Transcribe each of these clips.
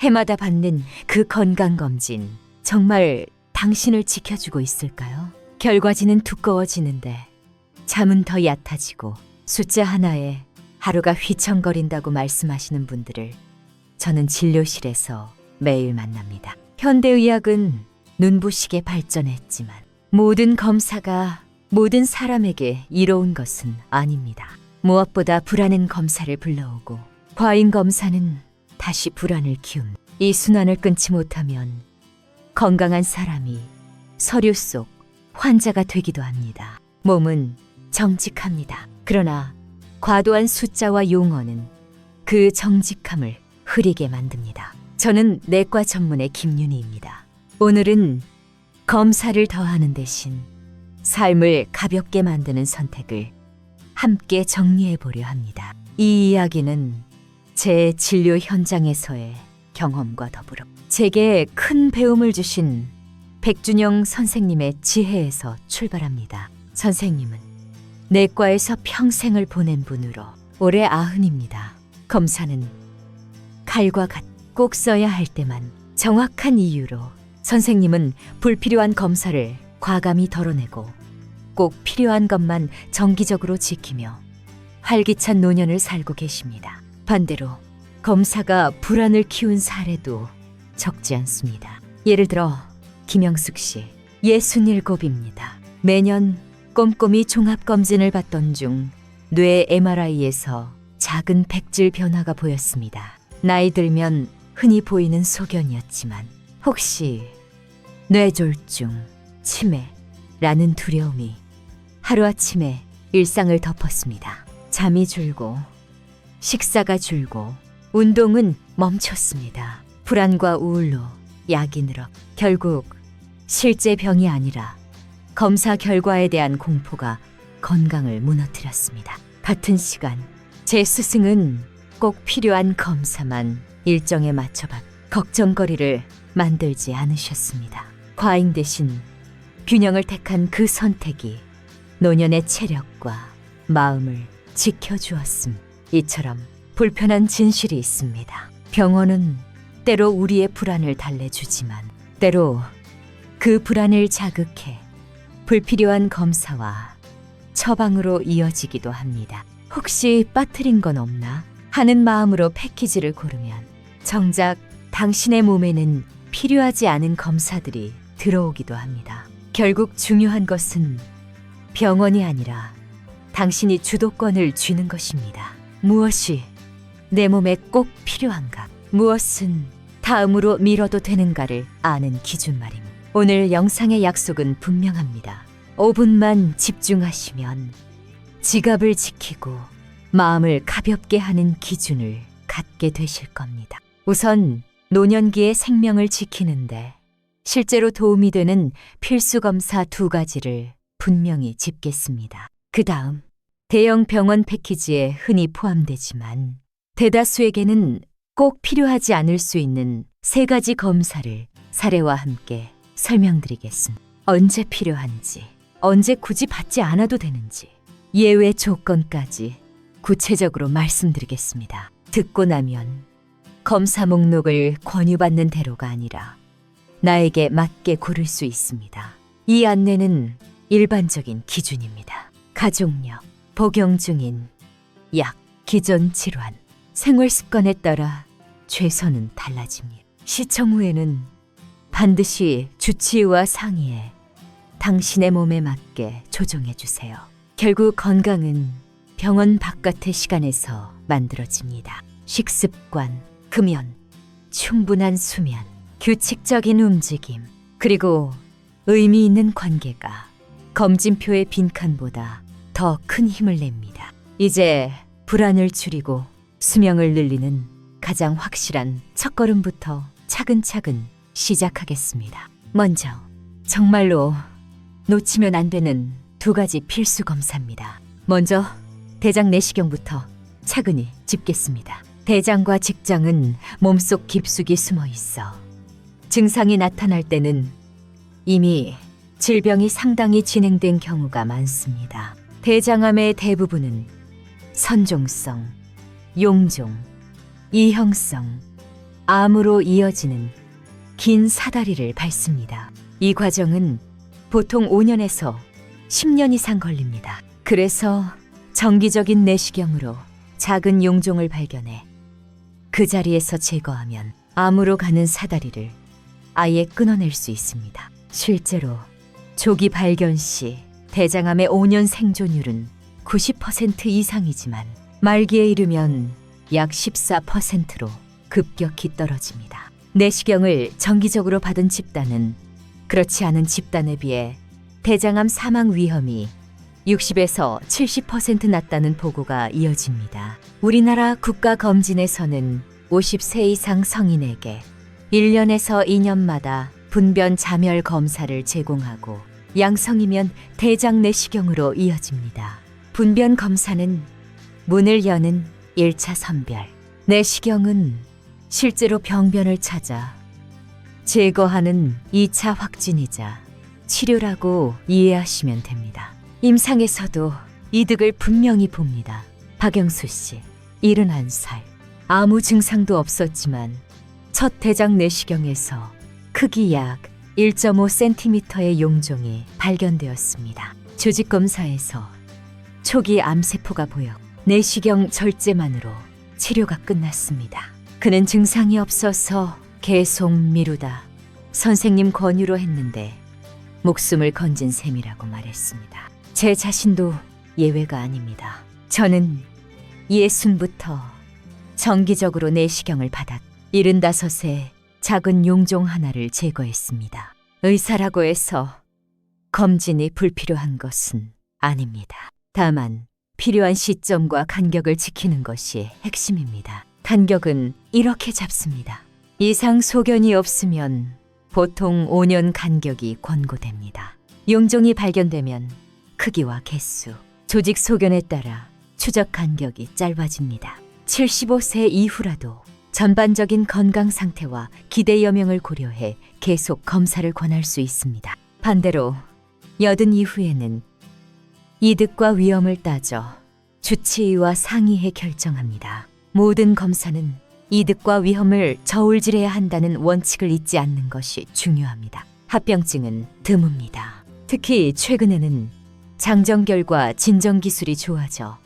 해마다 받는 그 건강검진, 정말 당신을 지켜주고 있을까요? 결과지는 두꺼워지는데 잠은 더 얕아지고 숫자 하나에 하루가 휘청거린다고 말씀하시는 분들을 저는 진료실에서 매일 만납니다. 현대의학은 눈부시게 발전했지만 모든 검사가 모든 사람에게 이로운 것은 아닙니다. 무엇보다 불안은 검사를 불러오고 과잉 검사는 다시 불안을 키웁니다. 이 순환을 끊지 못하면 건강한 사람이 서류 속 환자가 되기도 합니다. 몸은 정직합니다. 그러나 과도한 숫자와 용어는 그 정직함을 흐리게 만듭니다. 저는 내과 전문의 김윤희입니다. 오늘은 검사를 더하는 대신 삶을 가볍게 만드는 선택을 함께 정리해 보려 합니다. 이 이야기는 제 진료 현장에서의 경험과 더불어 제게 큰 배움을 주신 백준영 선생님의 지혜에서 출발합니다. 선생님은 내과에서 평생을 보낸 분으로 올해 90입니다. 검사는 칼과 같 꼭 써야 할 때만 정확한 이유로 선생님은 불필요한 검사를 과감히 덜어내고 꼭 필요한 것만 정기적으로 지키며 활기찬 노년을 살고 계십니다. 반대로 검사가 불안을 키운 사례도 적지 않습니다. 예를 들어 김영숙 씨 67입니다. 매년 꼼꼼히 종합검진을 받던 중 뇌 MRI에서 작은 백질 변화가 보였습니다. 나이 들면 흔히 보이는 소견이었지만 혹시 뇌졸중, 치매라는 두려움이 하루아침에 일상을 덮었습니다. 잠이 줄고 식사가 줄고 운동은 멈췄습니다. 불안과 우울로 약이 늘어 결국 실제 병이 아니라 검사 결과에 대한 공포가 건강을 무너뜨렸습니다. 같은 시간 제 스승은 꼭 필요한 검사만 일정에 맞춰봤 걱정거리를 만들지 않으셨습니다. 과잉 대신 균형을 택한 그 선택이 노년의 체력과 마음을 지켜주었음. 이처럼 불편한 진실이 있습니다. 병원은 때로 우리의 불안을 달래주지만 때로 그 불안을 자극해 불필요한 검사와 처방으로 이어지기도 합니다. 혹시 빠뜨린 건 없나 하는 마음으로 패키지를 고르면 정작 당신의 몸에는 필요하지 않은 검사들이 들어오기도 합니다. 결국 중요한 것은 병원이 아니라 당신이 주도권을 쥐는 것입니다. 무엇이 내 몸에 꼭 필요한가, 무엇은 다음으로 미뤄도 되는가를 아는 기준 말입니다. 오늘 영상의 약속은 분명합니다. 5분만 집중하시면 지갑을 지키고 마음을 가볍게 하는 기준을 갖게 되실 겁니다. 우선 노년기의 생명을 지키는데 실제로 도움이 되는 필수 검사 2가지를 분명히 짚겠습니다. 그 다음 대형 병원 패키지에 흔히 포함되지만 대다수에게는 꼭 필요하지 않을 수 있는 3가지 검사를 사례와 함께 설명드리겠습니다. 언제 필요한지, 언제 굳이 받지 않아도 되는지, 예외 조건까지 구체적으로 말씀드리겠습니다. 듣고 나면 검사 목록을 권유받는 대로가 아니라 나에게 맞게 고를 수 있습니다. 이 안내는 일반적인 기준입니다. 가족력, 복용 중인 약, 기존 질환, 생활 습관에 따라 최선은 달라집니다. 시청 후에는 반드시 주치의와 상의해 당신의 몸에 맞게 조정해 주세요. 결국 건강은 병원 바깥의 시간에서 만들어집니다. 식습관, 금연, 충분한 수면, 규칙적인 움직임, 그리고 의미 있는 관계가 검진표의 빈칸보다 더 큰 힘을 냅니다. 이제 불안을 줄이고 수명을 늘리는 가장 확실한 첫걸음부터 차근차근 시작하겠습니다. 먼저 정말로 놓치면 안 되는 2가지 필수 검사입니다. 먼저 대장 내시경부터 차근히 짚겠습니다. 대장과 직장은 몸속 깊숙이 숨어 있어 증상이 나타날 때는 이미 질병이 상당히 진행된 경우가 많습니다. 대장암의 대부분은 선종성, 용종, 이형성, 암으로 이어지는 긴 사다리를 밟습니다. 이 과정은 보통 5년에서 10년 이상 걸립니다. 그래서 정기적인 내시경으로 작은 용종을 발견해 그 자리에서 제거하면 암으로 가는 사다리를 아예 끊어낼 수 있습니다. 실제로 조기 발견 시 대장암의 5년 생존율은 90% 이상이지만 말기에 이르면 약 14%로 급격히 떨어집니다. 내시경을 정기적으로 받은 집단은 그렇지 않은 집단에 비해 대장암 사망 위험이 60에서 70% 낮다는 보고가 이어집니다. 우리나라 국가검진에서는 50세 이상 성인에게 1년에서 2년마다 분변 자멸 검사를 제공하고 양성이면 대장 내시경으로 이어집니다. 분변 검사는 문을 여는 1차 선별, 내시경은 실제로 병변을 찾아 제거하는 2차 확진이자 치료라고 이해하시면 됩니다. 임상에서도 이득을 분명히 봅니다. 박영수 씨, 71살. 아무 증상도 없었지만 첫 대장 내시경에서 크기 약 1.5cm의 용종이 발견되었습니다. 조직 검사에서 초기 암세포가 보여 내시경 절제만으로 치료가 끝났습니다. 그는 증상이 없어서 계속 미루다 선생님 권유로 했는데 목숨을 건진 셈이라고 말했습니다. 제 자신도 예외가 아닙니다. 저는 60부터 정기적으로 내시경을 받았 75세 작은 용종 하나를 제거했습니다. 의사라고 해서 검진이 불필요한 것은 아닙니다. 다만 필요한 시점과 간격을 지키는 것이 핵심입니다. 간격은 이렇게 잡습니다. 이상 소견이 없으면 보통 5년 간격이 권고됩니다. 용종이 발견되면 크기와 개수, 조직 소견에 따라 추적 간격이 짧아집니다. 75세 이후라도 전반적인 건강 상태와 기대 여명을 고려해 계속 검사를 권할 수 있습니다. 반대로 80 이후에는 이득과 위험을 따져 주치의와 상의해 결정합니다. 모든 검사는 이득과 위험을 저울질해야 한다는 원칙을 잊지 않는 것이 중요합니다. 합병증은 드뭅니다. 특히 최근에는 장정결과 진정기술이 좋아져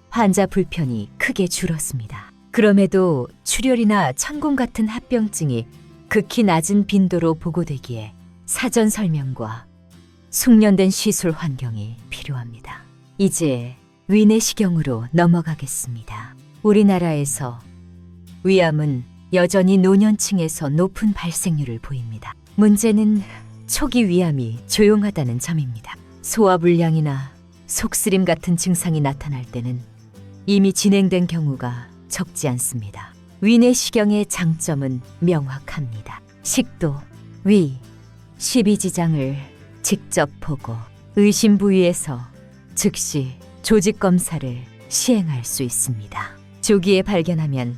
환자 불편이 크게 줄었습니다. 그럼에도 출혈이나 천공 같은 합병증이 극히 낮은 빈도로 보고되기에 사전 설명과 숙련된 시술 환경이 필요합니다. 이제 위내시경으로 넘어가겠습니다. 우리나라에서 위암은 여전히 노년층에서 높은 발생률을 보입니다. 문제는 초기 위암이 조용하다는 점입니다. 소화불량이나 속쓰림 같은 증상이 나타날 때는 이미 진행된 경우가 적지 않습니다. 위내시경의 장점은 명확합니다. 식도, 위, 십이지장을 직접 보고 의심 부위에서 즉시 조직 검사를 시행할 수 있습니다. 조기에 발견하면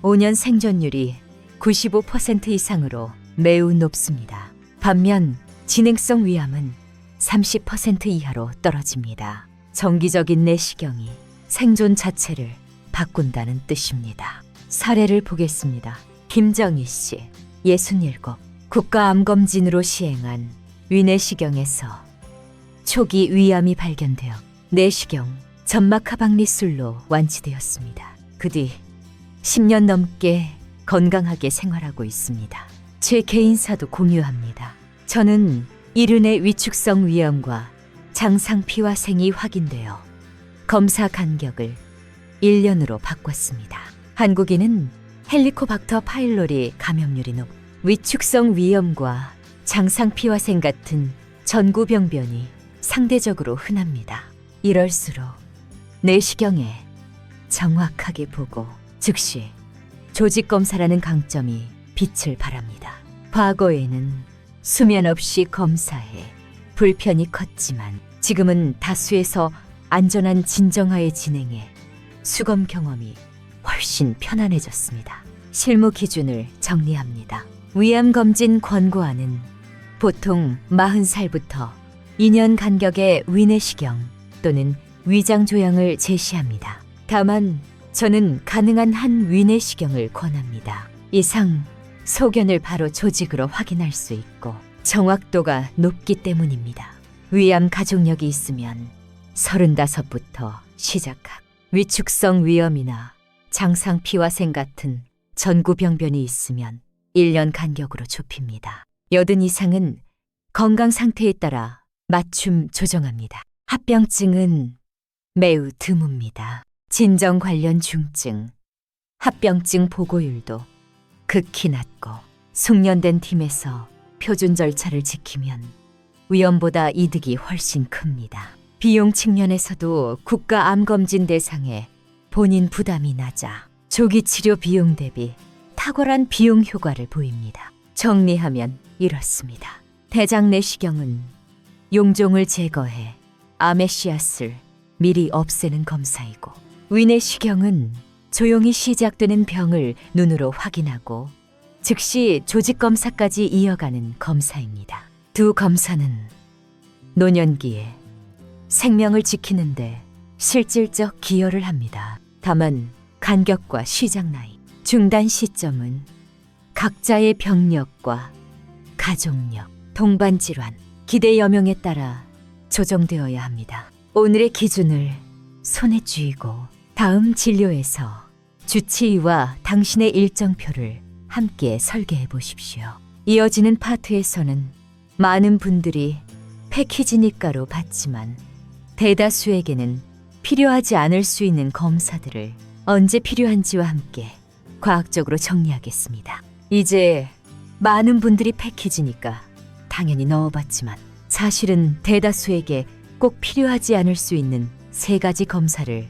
5년 생존율이 95% 이상으로 매우 높습니다. 반면 진행성 위암은 30% 이하로 떨어집니다. 정기적인 내시경이 생존 자체를 바꾼다는 뜻입니다. 사례를 보겠습니다. 김정희 씨, 67, 국가암검진으로 시행한 위내시경에서 초기 위암이 발견되어 내시경, 점막하박리술로 완치되었습니다. 그 뒤 10년 넘게 건강하게 생활하고 있습니다. 제 개인사도 공유합니다. 저는 이륜의 위축성 위암과 장상피화생이 확인되어 검사 간격을 1년으로 바꿨습니다. 한국인은 헬리코박터 파일로리 감염률이 높 위축성 위염과 장상피화생 같은 전구병변이 상대적으로 흔합니다. 이럴수록 내시경에 정확하게 보고 즉시 조직검사라는 강점이 빛을 발합니다. 과거에는 수면 없이 검사해 불편이 컸지만 지금은 다수에서 안전한 진정하에 진행해 수검 경험이 훨씬 편안해졌습니다. 실무 기준을 정리합니다. 위암 검진 권고안은 보통 40살부터 2년 간격의 위내시경 또는 위장 조영을 제시합니다. 다만 저는 가능한 한 위내시경을 권합니다. 이상 소견을 바로 조직으로 확인할 수 있고 정확도가 높기 때문입니다. 위암 가족력이 있으면 35부터 시작하고 위축성 위염이나 장상피화생 같은 전구병변이 있으면 1년 간격으로 좁힙니다. 80 이상은 건강 상태에 따라 맞춤 조정합니다. 합병증은 매우 드뭅니다. 진정 관련 중증, 합병증 보고율도 극히 낮고 숙련된 팀에서 표준 절차를 지키면 위험보다 이득이 훨씬 큽니다. 비용 측면에서도 국가 암검진 대상에 본인 부담이 낮아 조기 치료 비용 대비 탁월한 비용 효과를 보입니다. 정리하면 이렇습니다. 대장 내시경은 용종을 제거해 암의 씨앗을 미리 없애는 검사이고, 위내시경은 조용히 시작되는 병을 눈으로 확인하고 즉시 조직 검사까지 이어가는 검사입니다. 두 검사는 노년기에 생명을 지키는데 실질적 기여를 합니다. 다만 간격과 시작 나이, 중단 시점은 각자의 병력과 가족력, 동반 질환, 기대 여명에 따라 조정되어야 합니다. 오늘의 기준을 손에 쥐고 다음 진료에서 주치의와 당신의 일정표를 함께 설계해 보십시오. 이어지는 파트에서는 많은 분들이 패키지니까로 받지만 대다수에게는 필요하지 않을 수 있는 검사들을 언제 필요한지와 함께 과학적으로 정리하겠습니다. 이제 많은 분들이 패키지니까 당연히 넣어봤지만 사실은 대다수에게 꼭 필요하지 않을 수 있는 3가지 검사를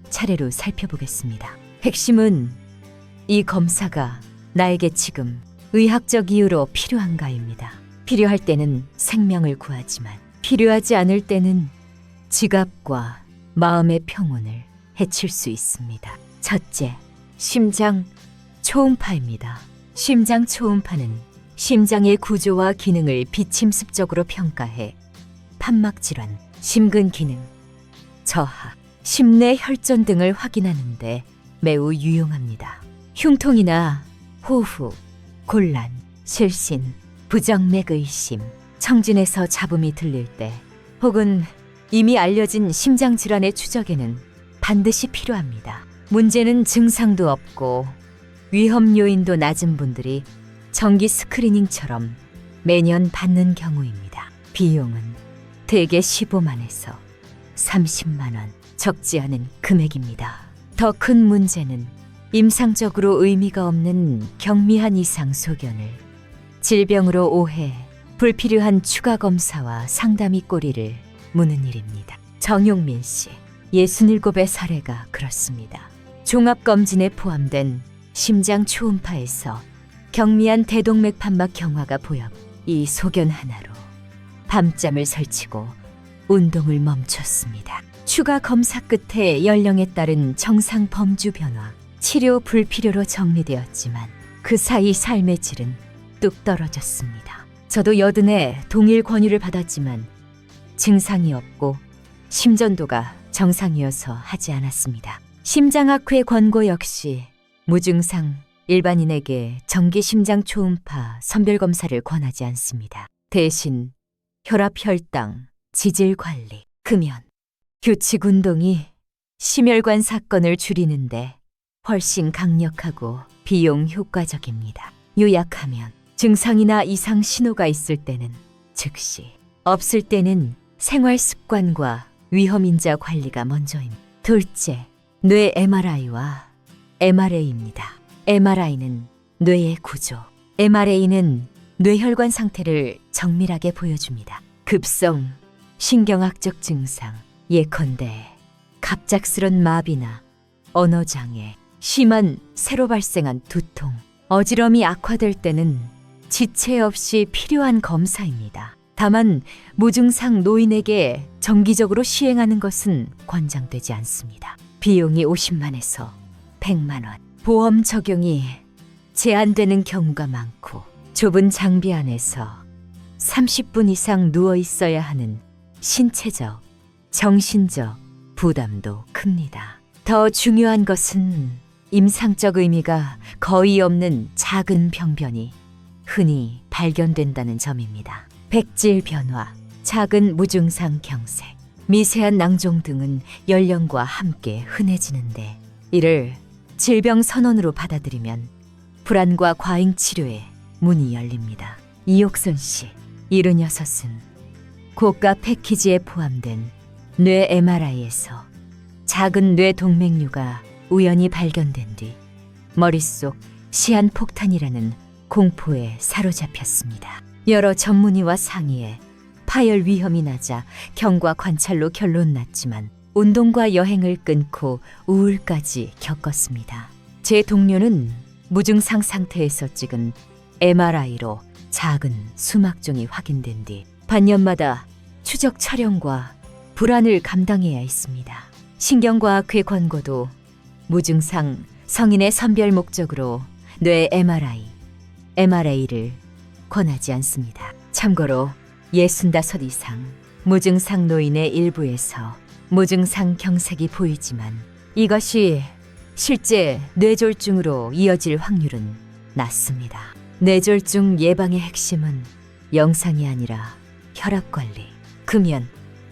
차례로 살펴보겠습니다. 핵심은 이 검사가 나에게 지금 의학적 이유로 필요한가입니다. 필요할 때는 생명을 구하지만 필요하지 않을 때는 지갑과 마음의 평온을 해칠 수 있습니다. 첫째, 심장 초음파입니다. 심장 초음파는 심장의 구조와 기능을 비침습적으로 평가해 판막 질환, 심근 기능, 저하, 심내 혈전 등을 확인하는데 매우 유용합니다. 흉통이나 호후, 곤란, 실신, 부정맥 의심, 청진에서 잡음이 들릴 때 혹은 이미 알려진 심장 질환의 추적에는 반드시 필요합니다. 문제는 증상도 없고 위험 요인도 낮은 분들이 정기 스크리닝처럼 매년 받는 경우입니다. 비용은 대개 15만에서 30만 원, 적지 않은 금액입니다. 더 큰 문제는 임상적으로 의미가 없는 경미한 이상 소견을 질병으로 오해, 불필요한 추가 검사와 상담이 꼬리를 무는 일입니다. 정용민 씨, 67의 사례가 그렇습니다. 종합검진에 포함된 심장 초음파에서 경미한 대동맥 판막 경화가 보여 이 소견 하나로 밤잠을 설치고 운동을 멈췄습니다. 추가 검사 끝에 연령에 따른 정상 범주 변화, 치료 불필요로 정리되었지만 그 사이 삶의 질은 뚝 떨어졌습니다. 저도 80에 동일 권유를 받았지만 증상이 없고 심전도가 정상이어서 하지 않았습니다. 심장학회 권고 역시 무증상 일반인에게 정기 심장 초음파 선별검사를 권하지 않습니다. 대신 혈압, 혈당, 지질 관리, 금연, 규칙 운동이 심혈관 사건을 줄이는데 훨씬 강력하고 비용 효과적입니다. 요약하면 증상이나 이상 신호가 있을 때는 즉시, 없을 때는 생활 습관과 위험 인자 관리가 먼저입니다. 둘째, 뇌 MRI와 MRA입니다. MRI는 뇌의 구조, MRA는 뇌혈관 상태를 정밀하게 보여줍니다. 급성 신경학적 증상, 예컨대 갑작스런 마비나 언어장애, 심한 새로 발생한 두통, 어지럼이 악화될 때는 지체 없이 필요한 검사입니다. 다만 무증상 노인에게 정기적으로 시행하는 것은 권장되지 않습니다. 비용이 50만에서 100만 원, 보험 적용이 제한되는 경우가 많고 좁은 장비 안에서 30분 이상 누워 있어야 하는 신체적, 정신적 부담도 큽니다. 더 중요한 것은 임상적 의미가 거의 없는 작은 병변이 흔히 발견된다는 점입니다. 백질 변화, 작은 무증상 경색, 미세한 낭종 등은 연령과 함께 흔해지는데 이를 질병 선언으로 받아들이면 불안과 과잉 치료에 문이 열립니다. 이옥선 씨, 76은 고가 패키지에 포함된 뇌 MRI에서 작은 뇌 동맥류가 우연히 발견된 뒤 머릿속 시한폭탄이라는 공포에 사로잡혔습니다. 여러 전문의와 상의해 파열 위험이 낮아 경과 관찰로 결론 났지만 운동과 여행을 끊고 우울까지 겪었습니다. 제 동료는 무증상 상태에서 찍은 MRI로 작은 수막종이 확인된 뒤 반년마다 추적 촬영과 불안을 감당해야 했습니다. 신경과학회 권고도 무증상 성인의 선별 목적으로 뇌 MRA를 권하지 않습니다. 참고로 65 이상 무증상 노인의 일부에서 무증상 경색이 보이지만 이것이 실제 뇌졸중으로 이어질 확률은 낮습니다. 뇌졸중 예방의 핵심은 영상이 아니라 혈압관리, 금연,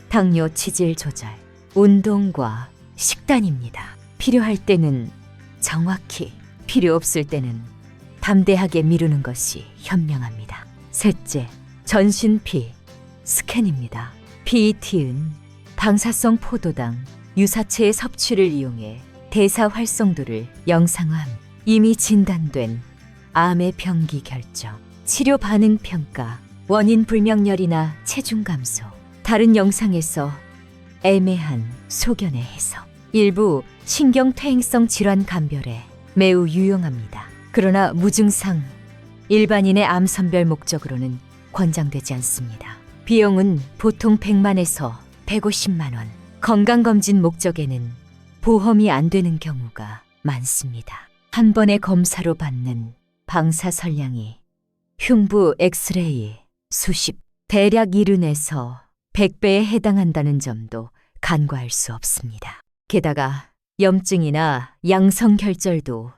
당뇨 치질 조절, 운동과 식단입니다. 필요할 때는 정확히, 필요 없을 때는 담대하게 미루는 것이 현명합니다. 셋째, 전신피 스캔입니다. PET은 방사성 포도당 유사체의 섭취를 이용해 대사 활성도를 영상화함. 이미 진단된 암의 병기 결정, 치료 반응 평가, 원인 불명열이나 체중 감소, 다른 영상에서 애매한 소견의 해석, 일부 신경퇴행성 질환 감별에 매우 유용합니다. 그러나 무증상 일반인의 암 선별 목적으로는 권장되지 않습니다. 비용은 보통 100만에서 150만 원. 건강검진 목적에는 보험이 안 되는 경우가 많습니다. 한 번의 검사로 받는 방사선량이 흉부 엑스레이 수십, 대략 70에서 100배에 해당한다는 점도 간과할 수 없습니다. 게다가 염증이나 양성결절도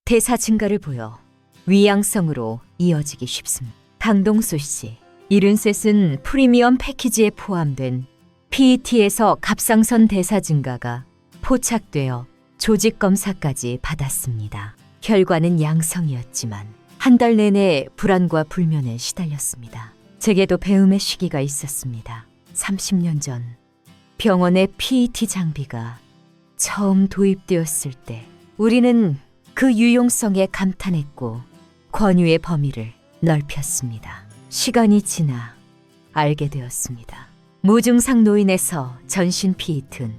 대사 증가를 보여 위양성으로 이어지기 쉽습니다. 강동수 씨, 73은 프리미엄 패키지에 포함된 PET에서 갑상선 대사 증가가 포착되어 조직 검사까지 받았습니다. 결과는 양성이었지만 한 달 내내 불안과 불면에 시달렸습니다. 제게도 배움의 시기가 있었습니다. 30년 전 병원의 PET 장비가 처음 도입되었을 때 우리는 그 유용성에 감탄했고 권유의 범위를 넓혔습니다. 시간이 지나 알게 되었습니다. 무증상 노인에서 전신 PET는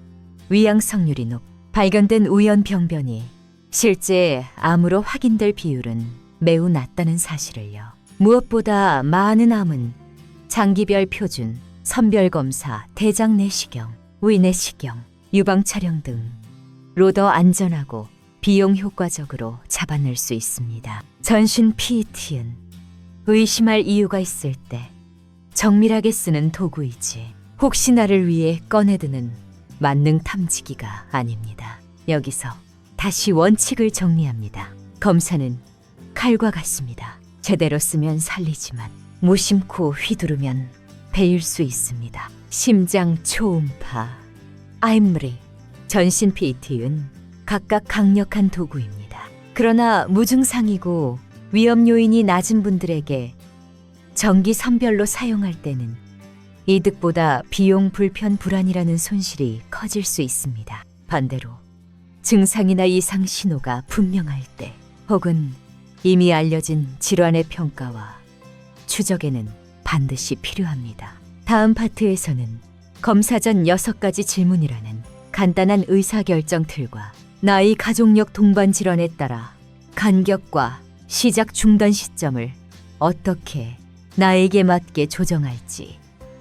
위양성률이 높, 발견된 우연 병변이 실제 암으로 확인될 비율은 매우 낮다는 사실을요. 무엇보다 많은 암은 장기별 표준, 선별검사, 대장 내시경, 위내시경, 유방 촬영 등로 더 안전하고 비용 효과적으로 잡아낼 수 있습니다. 전신 PET는 의심할 이유가 있을 때 정밀하게 쓰는 도구이지 혹시 나를 위해 꺼내드는 만능 탐지기가 아닙니다. 여기서 다시 원칙을 정리합니다. 검사는 칼과 같습니다. 제대로 쓰면 살리지만 무심코 휘두르면 베일 수 있습니다. 심장 초음파, 아임리, 전신 PET는 각각 강력한 도구입니다. 그러나 무증상이고 위험 요인이 낮은 분들에게 정기 선별로 사용할 때는 이득보다 비용 불편 불안이라는 손실이 커질 수 있습니다. 반대로 증상이나 이상 신호가 분명할 때 혹은 이미 알려진 질환의 평가와 추적에는 반드시 필요합니다. 다음 파트에서는 검사 전 6가지 질문이라는 간단한 의사결정 틀과 나이 가족력 동반 질환에 따라 간격과 시작 중단 시점을 어떻게 나에게 맞게 조정할지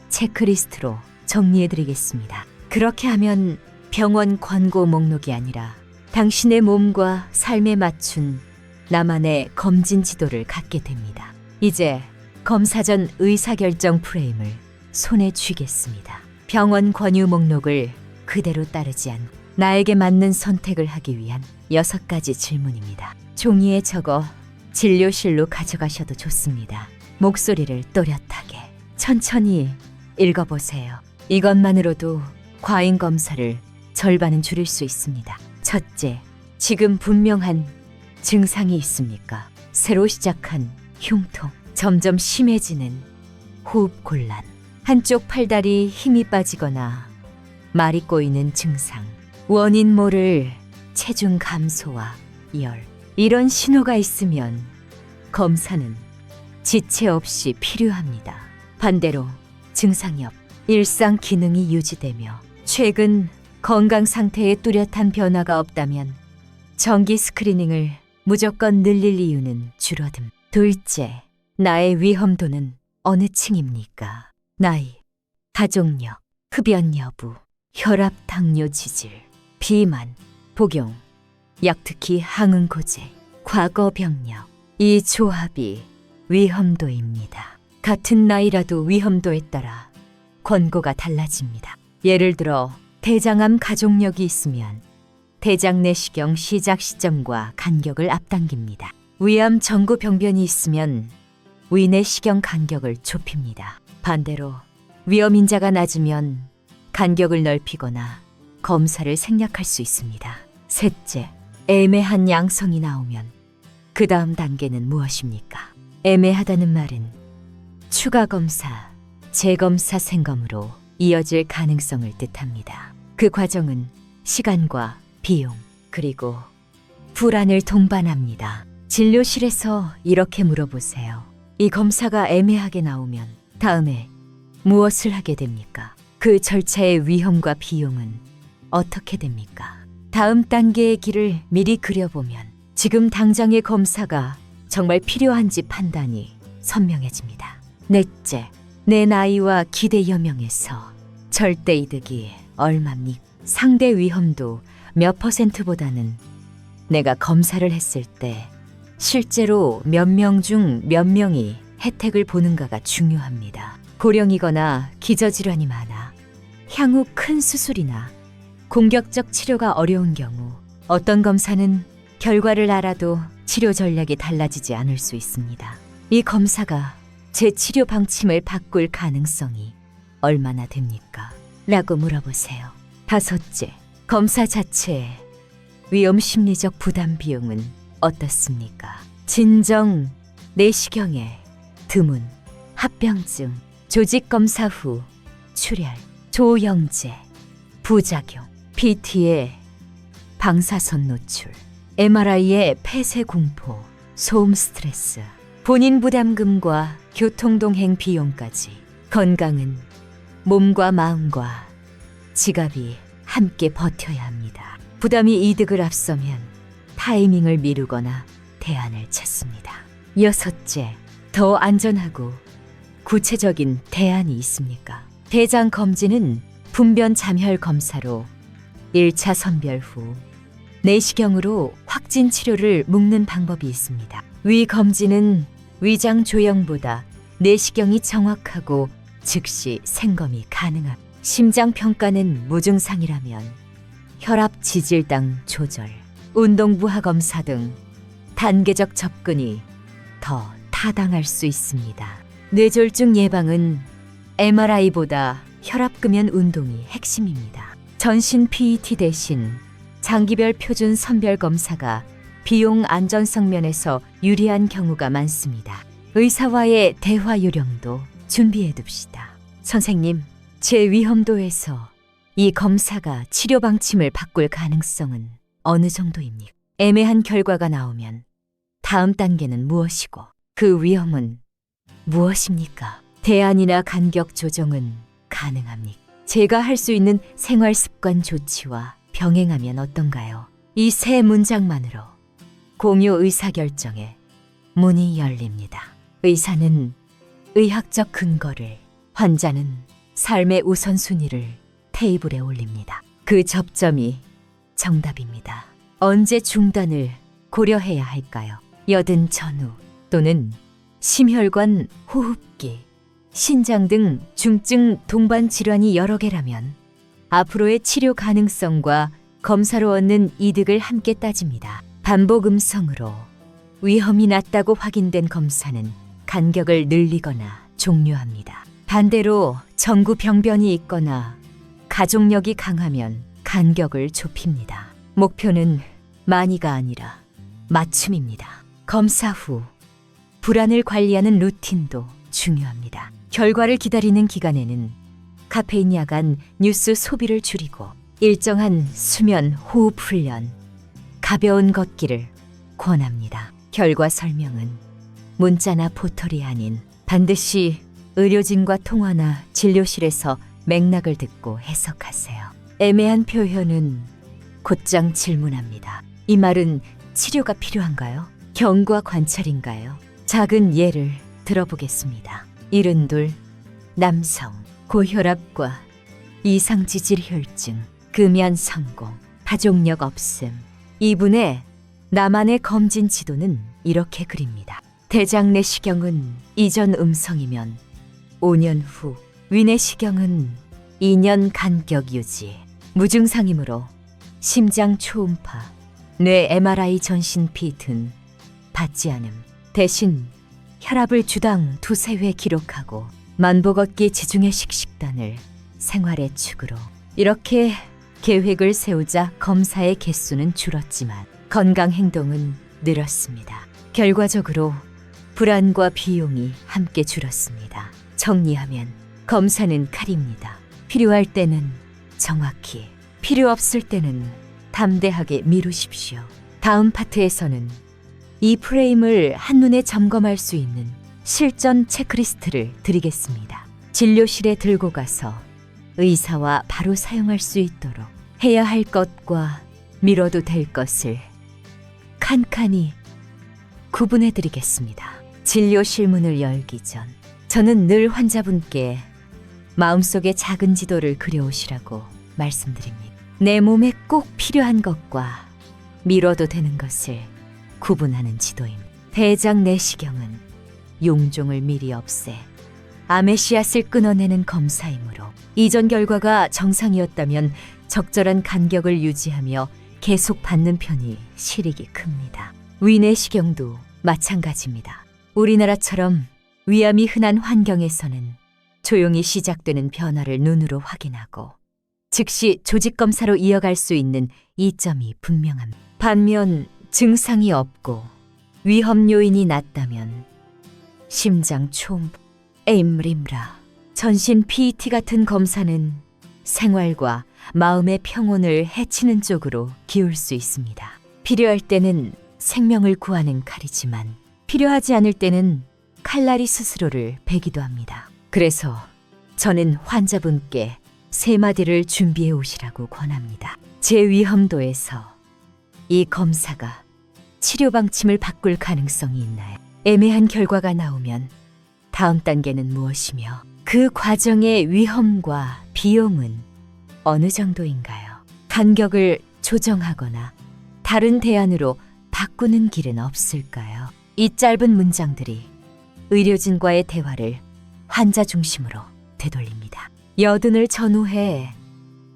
체크리스트로 정리해드리겠습니다. 그렇게 하면 병원 권고 목록이 아니라 당신의 몸과 삶에 맞춘 나만의 검진 지도를 갖게 됩니다. 이제 검사 전 의사결정 프레임을 손에 쥐겠습니다. 병원 권유 목록을 그대로 따르지 않고 나에게 맞는 선택을 하기 위한 6가지 질문입니다. 종이에 적어 진료실로 가져가셔도 좋습니다. 목소리를 또렷하게 천천히 읽어보세요. 이것만으로도 과잉 검사를 절반은 줄일 수 있습니다. 첫째, 지금 분명한 증상이 있습니까? 새로 시작한 흉통, 점점 심해지는 호흡 곤란, 한쪽 팔다리 힘이 빠지거나 말이 꼬이는 증상, 원인 모를 체중 감소와 열, 이런 신호가 있으면 검사는 지체 없이 필요합니다. 반대로 증상이 없, 일상 기능이 유지되며 최근 건강 상태에 뚜렷한 변화가 없다면 정기 스크리닝을 무조건 늘릴 이유는 줄어듦. 둘째, 나의 위험도는 어느 층입니까? 나이, 가족력, 흡연 여부, 혈압, 당뇨, 지질, 비만, 복용, 약 특히 항응고제, 과거 병력, 이 조합이 위험도입니다. 같은 나이라도 위험도에 따라 권고가 달라집니다. 예를 들어 대장암 가족력이 있으면 대장 내시경 시작 시점과 간격을 앞당깁니다. 위암 전구 병변이 있으면 위내시경 간격을 좁힙니다. 반대로 위험 인자가 낮으면 간격을 넓히거나 검사를 생략할 수 있습니다. 셋째, 애매한 양성이 나오면 그 다음 단계는 무엇입니까? 애매하다는 말은 추가 검사, 재검사 생검으로 이어질 가능성을 뜻합니다. 그 과정은 시간과 비용, 그리고 불안을 동반합니다. 진료실에서 이렇게 물어보세요. 이 검사가 애매하게 나오면 다음에 무엇을 하게 됩니까? 그 절차의 위험과 비용은 어떻게 됩니까? 다음 단계의 길을 미리 그려보면 지금 당장의 검사가 정말 필요한지 판단이 선명해집니다. 넷째, 내 나이와 기대 여명에서 절대 이득이 얼마입니까? 상대 위험도 몇 %보다는 내가 검사를 했을 때 실제로 몇 명 중 몇 명이 혜택을 보는가가 중요합니다. 고령이거나 기저질환이 많아 향후 큰 수술이나 공격적 치료가 어려운 경우 어떤 검사는 결과를 알아도 치료 전략이 달라지지 않을 수 있습니다. 이 검사가 제 치료 방침을 바꿀 가능성이 얼마나 됩니까? 라고 물어보세요. 다섯째, 검사 자체의 위험 심리적 부담 비용은 어떻습니까? 진정, 내시경의 드문, 합병증, 조직 검사 후 출혈, 조영제, 부작용, PT의 방사선 노출, MRI의 폐쇄 공포, 소음 스트레스, 본인 부담금과 교통동행 비용까지 건강은 몸과 마음과 지갑이 함께 버텨야 합니다. 부담이 이득을 앞서면 타이밍을 미루거나 대안을 찾습니다. 여섯째, 더 안전하고 구체적인 대안이 있습니까? 대장 검진은 분변 잠혈 검사로 1차 선별 후 내시경으로 확진 치료를 묶는 방법이 있습니다. 위 검진은 위장 조영보다 내시경이 정확하고 즉시 생검이 가능합니다. 심장 평가는 무증상이라면 혈압 지질당 조절, 운동부하 검사 등 단계적 접근이 더 타당할 수 있습니다. 뇌졸중 예방은 MRI보다 혈압금연 운동이 핵심입니다. 전신 PET 대신 장기별 표준 선별 검사가 비용 안전성 면에서 유리한 경우가 많습니다. 의사와의 대화 요령도 준비해 둡시다. 선생님, 제 위험도에서 이 검사가 치료 방침을 바꿀 가능성은 어느 정도입니까? 애매한 결과가 나오면 다음 단계는 무엇이고 그 위험은 무엇입니까? 대안이나 간격 조정은 가능합니까? 제가 할 수 있는 생활 습관 조치와 병행하면 어떤가요? 이 세 문장만으로 공유 의사결정에 문이 열립니다. 의사는 의학적 근거를, 환자는 삶의 우선순위를 테이블에 올립니다. 그 접점이 정답입니다. 언제 중단을 고려해야 할까요? 여든 전후 또는 심혈관 호흡기, 신장 등 중증 동반 질환이 여러 개라면 앞으로의 치료 가능성과 검사로 얻는 이득을 함께 따집니다. 반복 음성으로 위험이 낮다고 확인된 검사는 간격을 늘리거나 종료합니다. 반대로 전구 병변이 있거나 가족력이 강하면 간격을 좁힙니다. 목표는 많이가 아니라 맞춤입니다. 검사 후 불안을 관리하는 루틴도 중요합니다. 결과를 기다리는 기간에는 카페인 야간 뉴스 소비를 줄이고 일정한 수면 호흡 훈련, 가벼운 걷기를 권합니다. 결과 설명은 문자나 포털이 아닌 반드시 의료진과 통화나 진료실에서 맥락을 듣고 해석하세요. 애매한 표현은 곧장 질문합니다. 이 말은 치료가 필요한가요? 경과 관찰인가요? 작은 예를 들어보겠습니다. 72 남성 고혈압과 이상지질혈증, 금연 성공, 가족력 없음. 이분의 나만의 검진 지도는 이렇게 그립니다. 대장 내시경은 이전 음성이면 5년 후, 위내시경은 2년 간격 유지, 무증상이므로 심장 초음파, 뇌 MRI 전신 피든 받지 않음. 대신 혈압을 주당 2~3회 기록하고 만보걷기 지중해 식단을 생활의 축으로. 이렇게 계획을 세우자 검사의 개수는 줄었지만 건강 행동은 늘었습니다. 결과적으로 불안과 비용이 함께 줄었습니다. 정리하면 검사는 칼입니다. 필요할 때는 정확히, 필요 없을 때는 담대하게 미루십시오. 다음 파트에서는 이 프레임을 한눈에 점검할 수 있는 실전 체크리스트를 드리겠습니다. 진료실에 들고 가서 의사와 바로 사용할 수 있도록 해야 할 것과 미뤄도 될 것을 칸칸이 구분해 드리겠습니다. 진료실 문을 열기 전 저는 늘 환자분께 마음속에 작은 지도를 그려오시라고 말씀드립니다. 내 몸에 꼭 필요한 것과 미뤄도 되는 것을 구분하는 지도입니다. 대장 내시경은 용종을 미리 없애 암의 씨앗을 끊어내는 검사이므로 이전 결과가 정상이었다면 적절한 간격을 유지하며 계속 받는 편이 실익이 큽니다. 위내시경도 마찬가지입니다. 우리나라처럼 위암이 흔한 환경에서는 조용히 시작되는 변화를 눈으로 확인하고 즉시 조직검사로 이어갈 수 있는 이점이 분명합니다. 반면 증상이 없고 위험 요인이 낮다면 심장 초음파, 에임림라, 전신 PET 같은 검사는 생활과 마음의 평온을 해치는 쪽으로 기울 수 있습니다. 필요할 때는 생명을 구하는 칼이지만 필요하지 않을 때는 칼날이 스스로를 베기도 합니다. 그래서 저는 환자분께 3마디를 준비해 오시라고 권합니다. 제 위험도에서 이 검사가 치료 방침을 바꿀 가능성이 있나요? 애매한 결과가 나오면 다음 단계는 무엇이며 그 과정의 위험과 비용은 어느 정도인가요? 간격을 조정하거나 다른 대안으로 바꾸는 길은 없을까요? 이 짧은 문장들이 의료진과의 대화를 환자 중심으로 되돌립니다. 여든을 전후해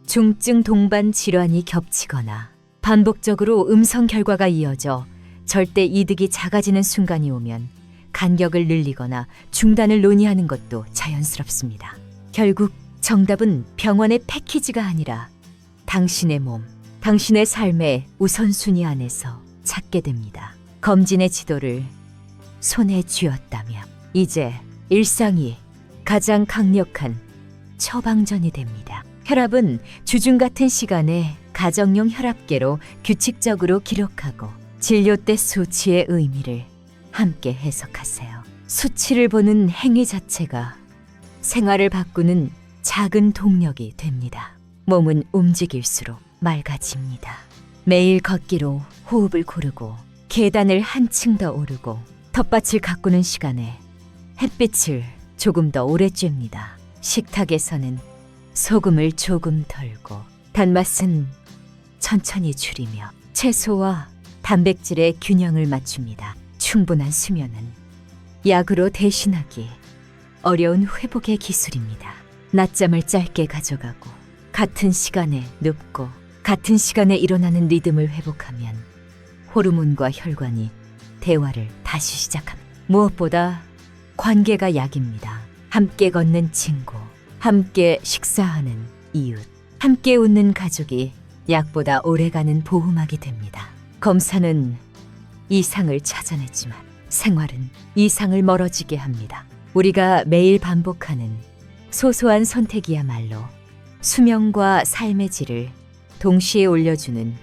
중증 동반 질환이 겹치거나 반복적으로 음성 결과가 이어져 절대 이득이 작아지는 순간이 오면 간격을 늘리거나 중단을 논의하는 것도 자연스럽습니다. 결국 정답은 병원의 패키지가 아니라 당신의 몸, 당신의 삶의 우선순위 안에서 찾게 됩니다. 검진의 지도를 손에 쥐었다면 이제 일상이 가장 강력한 처방전이 됩니다. 혈압은 주중 같은 시간에 가정용 혈압계로 규칙적으로 기록하고 진료 때 수치의 의미를 함께 해석하세요. 수치를 보는 행위 자체가 생활을 바꾸는 작은 동력이 됩니다. 몸은 움직일수록 맑아집니다. 매일 걷기로 호흡을 고르고 계단을 한층 더 오르고 텃밭을 가꾸는 시간에 햇빛을 조금 더 오래 쬐입니다. 식탁에서는 소금을 조금 덜고 단맛은 천천히 줄이며 채소와 단백질의 균형을 맞춥니다. 충분한 수면은 약으로 대신하기 어려운 회복의 기술입니다. 낮잠을 짧게 가져가고 같은 시간에 눕고 같은 시간에 일어나는 리듬을 회복하면 호르몬과 혈관이 대화를 다시 시작합니다. 무엇보다 관계가 약입니다. 함께 걷는 친구, 함께 식사하는 이웃, 함께 웃는 가족이 약보다 오래가는 보호막이 됩니다. 검사는 이상을 찾아냈지만 생활은 이상을 멀어지게 합니다. 우리가 매일 반복하는 소소한 선택이야말로 수명과 삶의 질을 동시에 올려주는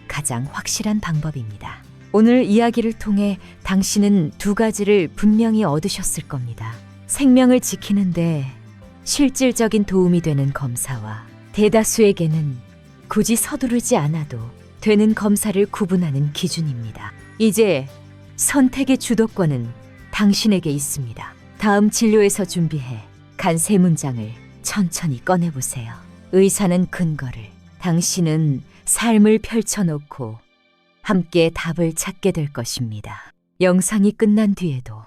가장 확실한 방법입니다. 오늘 이야기를 통해 당신은 두 가지를 분명히 얻으셨을 겁니다. 생명을 지키는데 실질적인 도움이 되는 검사와 대다수에게는 굳이 서두르지 않아도 되는 검사를 구분하는 기준입니다. 이제 선택의 주도권은 당신에게 있습니다. 다음 진료에서 준비해 간 3문장을 천천히 꺼내보세요. 의사는 근거를, 당신은 삶을 펼쳐놓고 함께 답을 찾게 될 것입니다. 영상이 끝난 뒤에도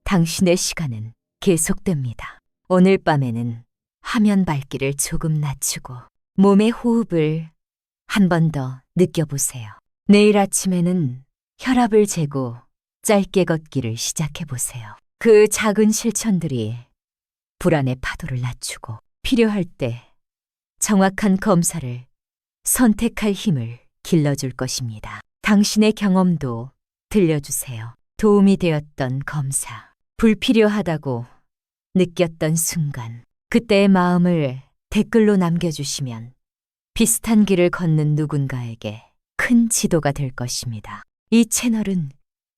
당신의 시간은 계속됩니다. 오늘 밤에는 화면 밝기를 조금 낮추고 몸의 호흡을 한 번 더 느껴보세요. 내일 아침에는 혈압을 재고 짧게 걷기를 시작해보세요. 그 작은 실천들이 불안의 파도를 낮추고 필요할 때 정확한 검사를 선택할 힘을 길러줄 것입니다. 당신의 경험도 들려주세요. 도움이 되었던 검사, 불필요하다고 느꼈던 순간, 그때의 마음을 댓글로 남겨주시면 비슷한 길을 걷는 누군가에게 큰 지도가 될 것입니다. 이 채널은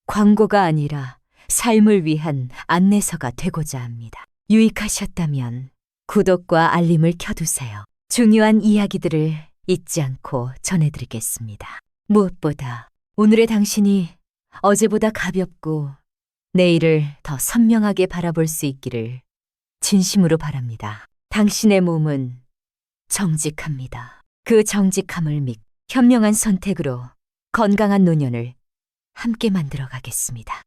광고가 아니라 삶을 위한 안내서가 되고자 합니다. 유익하셨다면 구독과 알림을 켜두세요. 중요한 이야기들을 잊지 않고 전해드리겠습니다. 무엇보다 오늘의 당신이 어제보다 가볍고 내일을 더 선명하게 바라볼 수 있기를 진심으로 바랍니다. 당신의 몸은 정직합니다. 그 정직함을 믿고 현명한 선택으로 건강한 노년을 함께 만들어 가겠습니다.